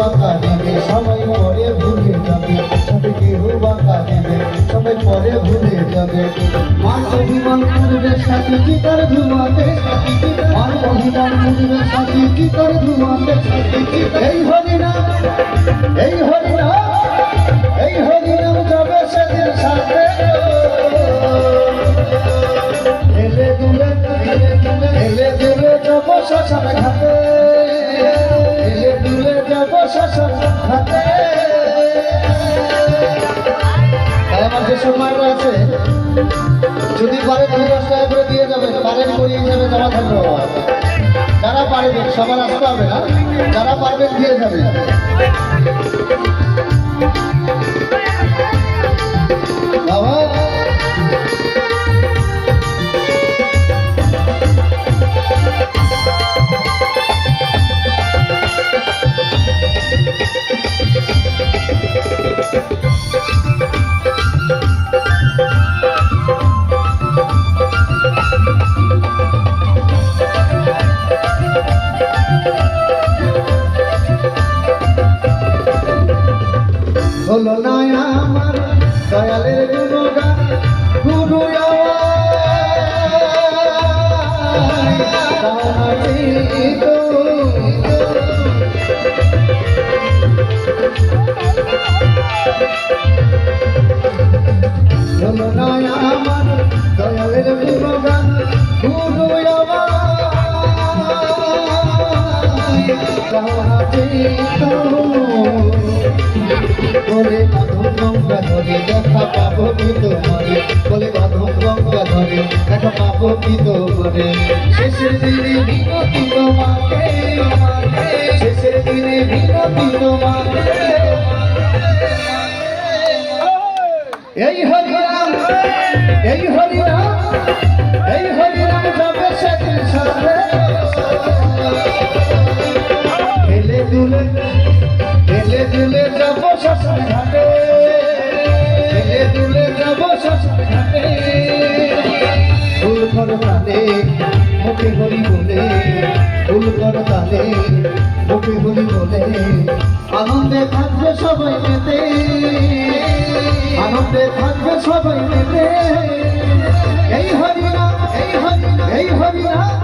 বাঁকা দেবে সবাই পরে ভুলে যাবে, সাথে কেউ বাঁকা দেবে সবাই পরে ভুলে যাবে। মান অভিমান করবে সাথে চিতার ধুমাতে, মান অভিমান করবে সাথে চিতার ধুমাতে। এই হরিনাম, এই হরিনাম, এই হরিনাম যাবে সেদিন সাথে। হেলে দুলে হেলে দুলে যাব শ্মশান ঘাটে, হেলে দুলে যাব শ্মশান ঘাটে। তাই আমার যে সময় রয়েছে যদি পারেন 2-10 টাকা করে দিয়ে যাবেন, পারেন করিয়ে যাবে জমা থাকবে। যারা পারবেন সবার আসতে হবে না, যারা পারবেন দিয়ে যাবেন। বাবা হলো না আমার দয়ালের গুণগান, গুরু হলো না আমার দয়ালের গুণগান, গুরু বলে বাঁধন গঙ্গা ধরে দেখা পাবো কি তোমারে, বলে বাঁধন গঙ্গা ধরে দেখা পাবো কি তোমারে। শেষের দিনে বিনতি তোমাকে, শেষের দিনে বিনতি তোমাকে। এই হরিনাম, এই হরিনাম, এই হরিনাম যাবে সেদিন সাথে। হেলে দুলে হেলে দুলে যাব শ্মশান ঘাটে, হেলে দুলে যাব শ্মশান ঘাটে। ফুল কর তালে মুখে হরি বলে, ফুল কর তালে মুখে হরি বলে। আনন্দে থাকবে সবাই মেতে, আনন্দে থাকবে সবাই মেতে। এই হরিনাম, এই হরিনাম, এই হরিনাম,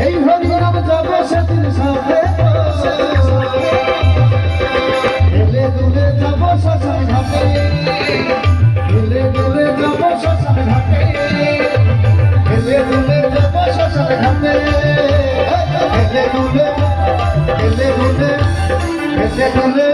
এই হরিনাম যাবে সেদিন সাথে। হেলে দুলে যাব শ্মশান ঘাটে, হেলে দুলে যাব শ্মশান ঘাটে, হেলে দুলে যাব শ্মশান ঘাটে। হেলে দুলে, হেলে দুলে, হেলে দুলে